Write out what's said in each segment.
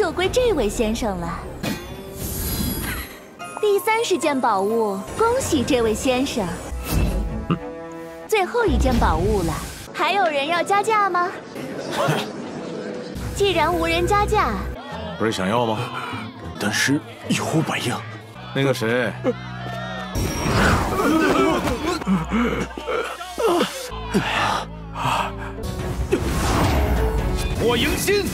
就归这位先生了。第30件宝物，恭喜这位先生。最后一件宝物了，还有人要加价吗？既然无人加价，不是想要吗？但是500样。那个谁？我迎新。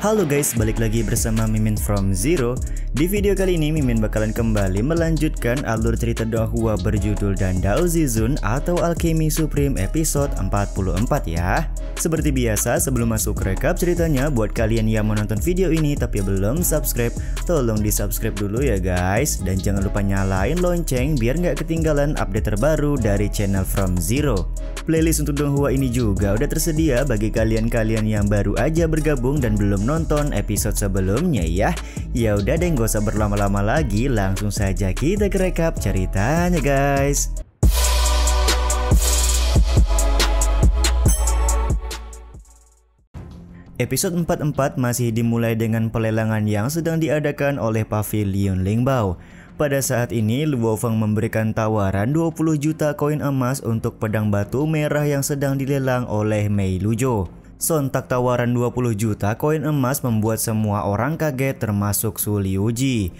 Halo guys, balik lagi bersama Mimin from Zero. Di video kali ini Mimin bakalan kembali melanjutkan alur cerita Donghua berjudul Dandao Zizun atau Alchemy Supreme episode 44 ya. Seperti biasa, sebelum masuk rekap ceritanya, buat kalian yang menonton video ini tapi belum subscribe, tolong di subscribe dulu ya guys. Dan jangan lupa nyalain lonceng biar nggak ketinggalan update terbaru dari channel From Zero. Playlist untuk Donghua ini juga udah tersedia bagi kalian-kalian yang baru aja bergabung dan belum nonton episode sebelumnya ya. Ya udah deh, gak usah berlama-lama lagi, langsung saja kita ke rekap ceritanya guys. Episode 44 masih dimulai dengan pelelangan yang sedang diadakan oleh Pavilion Lingbao. Pada saat ini, Luo Feng memberikan tawaran 20 juta koin emas untuk pedang batu merah yang sedang dilelang oleh Mei Lujo. Sontak tawaran 20 juta koin emas membuat semua orang kaget termasuk Su Liuji.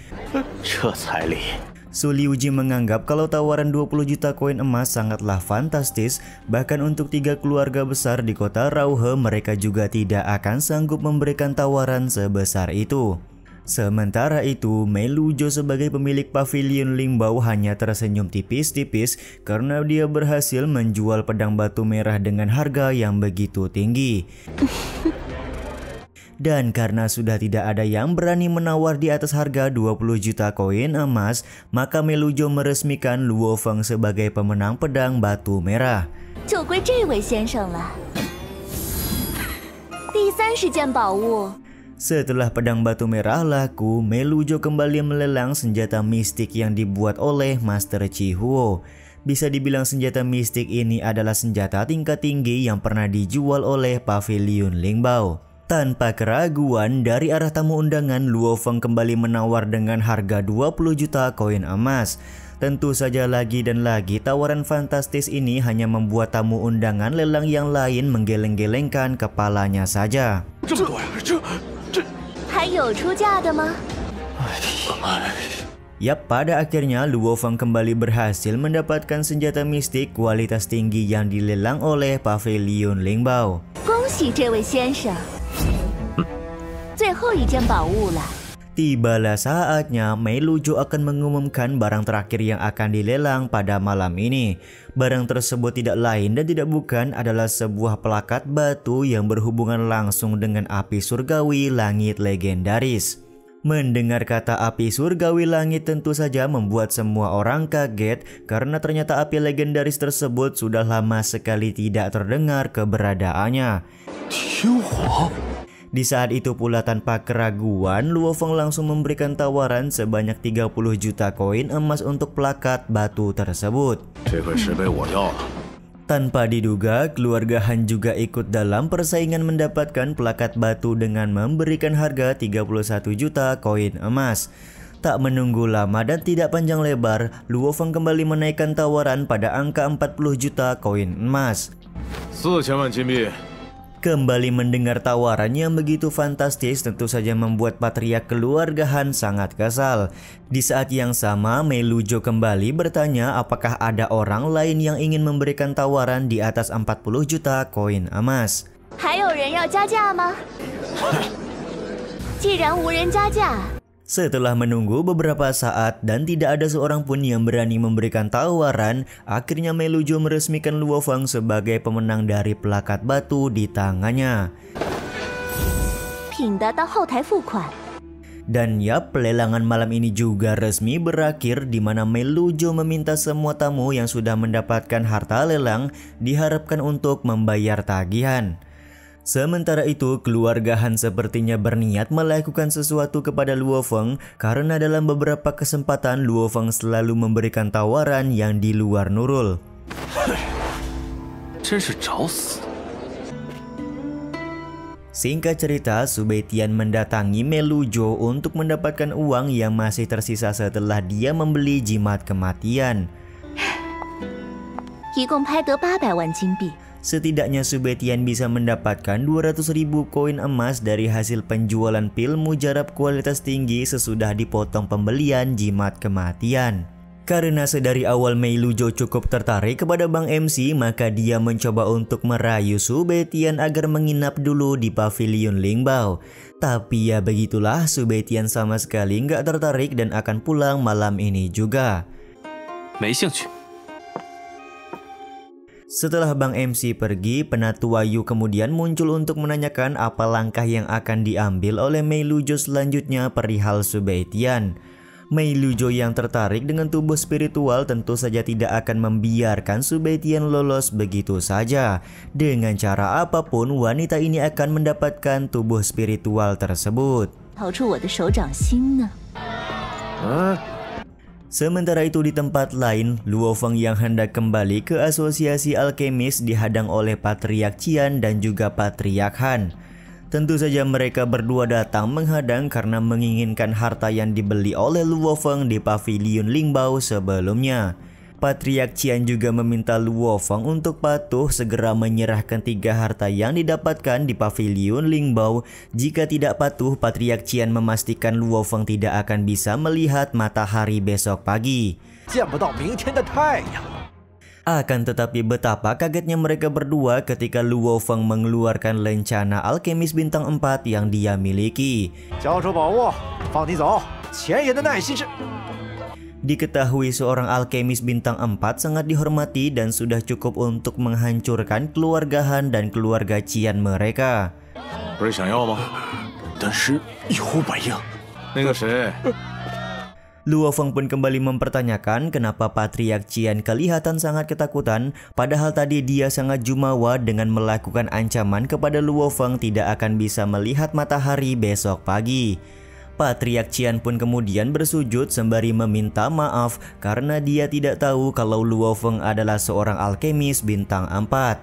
Su Liuji menganggap kalau tawaran 20 juta koin emas sangatlah fantastis, bahkan untuk 3 keluarga besar di kota Rauhe mereka juga tidak akan sanggup memberikan tawaran sebesar itu. Sementara itu, Mei Lujo sebagai pemilik Pavilion Lingbao hanya tersenyum tipis-tipis karena dia berhasil menjual pedang batu merah dengan harga yang begitu tinggi. Dan karena sudah tidak ada yang berani menawar di atas harga 20 juta koin emas, maka Mei Lujo meresmikan Luo Feng sebagai pemenang pedang batu merah. 就归这位先生了。第30件宝物。 Setelah pedang batu merah laku, Mei Lujo kembali melelang senjata mistik yang dibuat oleh Master Chi Huo. Bisa dibilang senjata mistik ini adalah senjata tingkat tinggi yang pernah dijual oleh Pavilion Lingbao. Tanpa keraguan, dari arah tamu undangan, Luo Feng kembali menawar dengan harga 20 juta koin emas. Tentu saja lagi dan lagi tawaran fantastis ini hanya membuat tamu undangan lelang yang lain menggeleng-gelengkan kepalanya saja. Yap, pada akhirnya Luo Feng kembali berhasil mendapatkan senjata mistik kualitas tinggi yang dilelang oleh Pavilion Lingbao. Tibalah saatnya Mei Lujo akan mengumumkan barang terakhir yang akan dilelang pada malam ini. Barang tersebut tidak lain dan tidak bukan adalah sebuah plakat batu yang berhubungan langsung dengan api surgawi langit legendaris. Mendengar kata api surgawi langit tentu saja membuat semua orang kaget karena ternyata api legendaris tersebut sudah lama sekali tidak terdengar keberadaannya. Di saat itu pula tanpa keraguan, Luo Feng langsung memberikan tawaran sebanyak 30 juta koin emas untuk plakat batu tersebut. Tanpa diduga, keluarga Han juga ikut dalam persaingan mendapatkan plakat batu dengan memberikan harga 31 juta koin emas. Tak menunggu lama dan tidak panjang lebar, Luo Feng kembali menaikkan tawaran pada angka 40 juta koin emas. 4000万金币。 Kembali mendengar tawaran yang begitu fantastis tentu saja membuat patriark keluarga Han sangat kesal. Di saat yang sama, Mei Lujo kembali bertanya apakah ada orang lain yang ingin memberikan tawaran di atas 40 juta koin emas. Setelah menunggu beberapa saat dan tidak ada seorang pun yang berani memberikan tawaran, akhirnya Mei Lujo meresmikan Luo Feng sebagai pemenang dari plakat batu di tangannya. Dan yap, pelelangan malam ini juga resmi berakhir di mana Mei Lujo meminta semua tamu yang sudah mendapatkan harta lelang diharapkan untuk membayar tagihan. Sementara itu, keluarga Han sepertinya berniat melakukan sesuatu kepada Luo Feng karena dalam beberapa kesempatan Luo Feng selalu memberikan tawaran yang di luar nurul. Singkat cerita, Su Beitian mendatangi Melujo untuk mendapatkan uang yang masih tersisa setelah dia membeli jimat kematian. 一共拍得800万金币。 Setidaknya Su Beitian bisa mendapatkan 200.000 koin emas dari hasil penjualan pil mujarab kualitas tinggi sesudah dipotong pembelian jimat kematian. Karena sedari awal Melujo cukup tertarik kepada Bang MC, maka dia mencoba untuk merayu Su Beitian agar menginap dulu di pavilion Lingbao. Tapi ya begitulah, Su Beitian sama sekali nggak tertarik dan akan pulang malam ini juga. 没兴趣。 Setelah Bang MC pergi, Penatua Yu kemudian muncul untuk menanyakan apa langkah yang akan diambil oleh Melujo selanjutnya perihal Su Beitian. Melujo yang tertarik dengan tubuh spiritual tentu saja tidak akan membiarkan Su Beitian lolos begitu saja. Dengan cara apapun, wanita ini akan mendapatkan tubuh spiritual tersebut. 逃出我的手掌心呢？ Sementara itu di tempat lain, Luo Feng yang hendak kembali ke asosiasi alkemis dihadang oleh Patriark Qian dan juga Patriark Han. Tentu saja mereka berdua datang menghadang karena menginginkan harta yang dibeli oleh Luo Feng di pavilion Lingbao sebelumnya. Patriark Qian juga meminta Luo Feng untuk patuh segera menyerahkan 3 harta yang didapatkan di pavilion Lingbao. Jika tidak patuh, Patriark Qian memastikan Luo Feng tidak akan bisa melihat matahari besok pagi. Akan tetapi betapa kagetnya mereka berdua ketika Luo Feng mengeluarkan lencana alkemis bintang 4 yang dia miliki. Diketahui seorang alkemis bintang 4 sangat dihormati dan sudah cukup untuk menghancurkan keluarga Han dan keluarga Qian mereka. 不是想要吗？但是有反应。那个谁？ Luo Feng pun kembali mempertanyakan kenapa Patriark Qian kelihatan sangat ketakutan, padahal tadi dia sangat jumawa dengan melakukan ancaman kepada Luo Feng tidak akan bisa melihat matahari besok pagi. Patriark Qian pun kemudian bersujud sembari meminta maaf karena dia tidak tahu kalau Luo Feng adalah seorang alkemis bintang 4.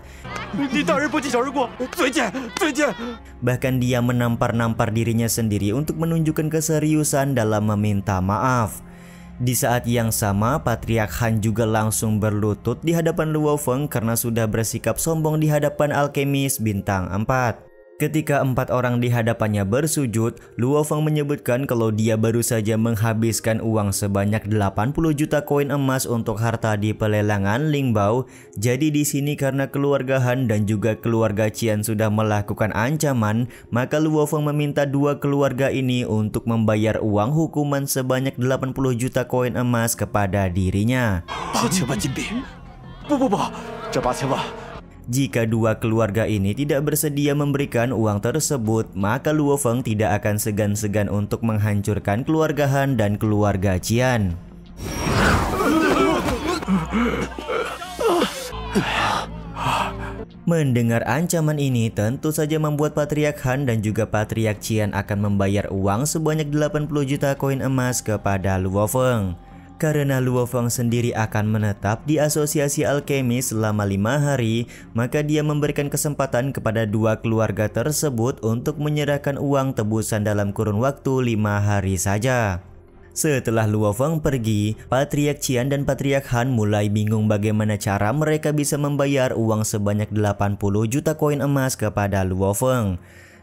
Bahkan dia menampar-nampar dirinya sendiri untuk menunjukkan keseriusan dalam meminta maaf. Di saat yang sama, Patriark Han juga langsung berlutut di hadapan Luo Feng karena sudah bersikap sombong di hadapan alkemis bintang 4. Ketika 4 orang di hadapannya bersujud, Luo Feng menyebutkan kalau dia baru saja menghabiskan uang sebanyak 80 juta koin emas untuk harta di pelelangan Lingbao. Jadi di sini karena keluarga Han dan juga keluarga Qian sudah melakukan ancaman, maka Luo Feng meminta 2 keluarga ini untuk membayar uang hukuman sebanyak 80 juta koin emas kepada dirinya. Jika 2 keluarga ini tidak bersedia memberikan uang tersebut, maka Luo Feng tidak akan segan-segan untuk menghancurkan keluarga Han dan keluarga Qian. Mendengar ancaman ini tentu saja membuat Patriark Han dan juga Patriark Qian akan membayar uang sebanyak 80 juta koin emas kepada Luo Feng. Karena Luo Feng sendiri akan menetap di asosiasi alkemis selama 5 hari, maka dia memberikan kesempatan kepada 2 keluarga tersebut untuk menyerahkan uang tebusan dalam kurun waktu 5 hari saja. Setelah Luo Feng pergi, Patriark Qian dan Patriark Han mulai bingung bagaimana cara mereka bisa membayar uang sebanyak 80 juta koin emas kepada Luo Feng.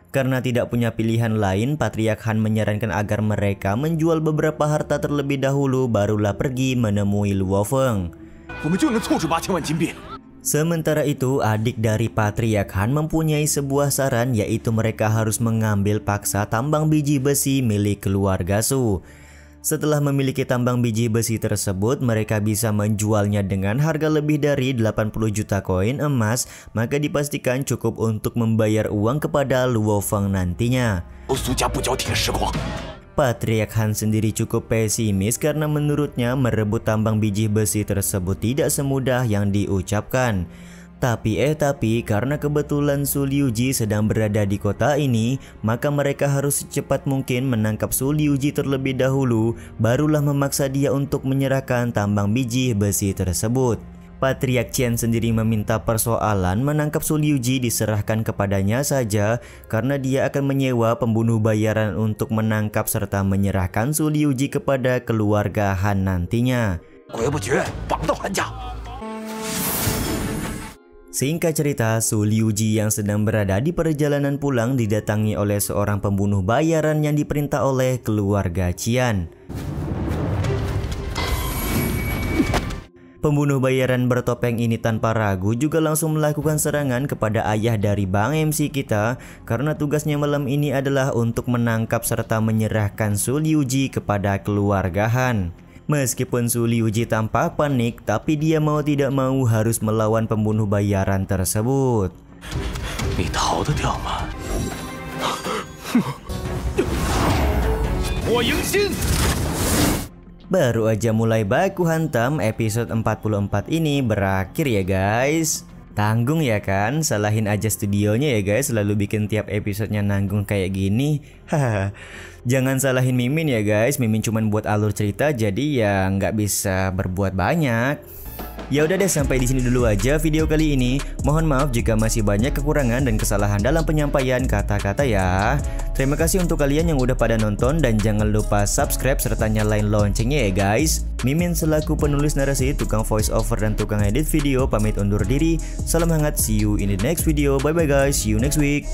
Karena tidak punya pilihan lain, Patriark Han menyarankan agar mereka menjual beberapa harta terlebih dahulu barulah pergi menemui Luo Feng. Sementara itu, adik dari Patriark Han mempunyai sebuah saran, yaitu mereka harus mengambil paksa tambang biji besi milik keluarga Su. Setelah memiliki tambang biji besi tersebut, mereka bisa menjualnya dengan harga lebih dari 80 juta koin emas, maka dipastikan cukup untuk membayar uang kepada Luo Feng nantinya. Patriark Han sendiri cukup pesimis karena menurutnya merebut tambang biji besi tersebut tidak semudah yang diucapkan. Tapi karena kebetulan Su Liuji sedang berada di kota ini, maka mereka harus secepat mungkin menangkap Su Liuji terlebih dahulu, barulah memaksa dia untuk menyerahkan tambang biji besi tersebut. Patriark Qian sendiri meminta persoalan menangkap Su Liuji diserahkan kepadanya saja karena dia akan menyewa pembunuh bayaran untuk menangkap serta menyerahkan Su Liuji kepada keluarga Han nantinya. Singkat cerita, Su Liuji yang sedang berada di perjalanan pulang didatangi oleh seorang pembunuh bayaran yang diperintah oleh keluarga Qian. Pembunuh bayaran bertopeng ini tanpa ragu juga langsung melakukan serangan kepada ayah dari Bang MC kita karena tugasnya malam ini adalah untuk menangkap serta menyerahkan Su Liuji kepada keluarga Han. Meskipun Su Liuji tampak panik, tapi dia mau tidak mau harus melawan pembunuh bayaran tersebut. Baru aja mulai baku hantam, episode 44 ini berakhir ya guys. Tanggung ya kan, salahin aja studionya ya guys, selalu bikin tiap episodenya nanggung kayak gini. Haha. Jangan salahin Mimin ya guys, Mimin cuman buat alur cerita jadi ya nggak bisa berbuat banyak. Ya udah deh, sampai di sini dulu aja video kali ini. Mohon maaf jika masih banyak kekurangan dan kesalahan dalam penyampaian kata-kata ya. Terima kasih untuk kalian yang udah pada nonton dan jangan lupa subscribe serta nyalain loncengnya ya guys. Mimin selaku penulis narasi, tukang voice over dan tukang edit video pamit undur diri. Salam hangat, see you in the next video. Bye bye guys, see you next week.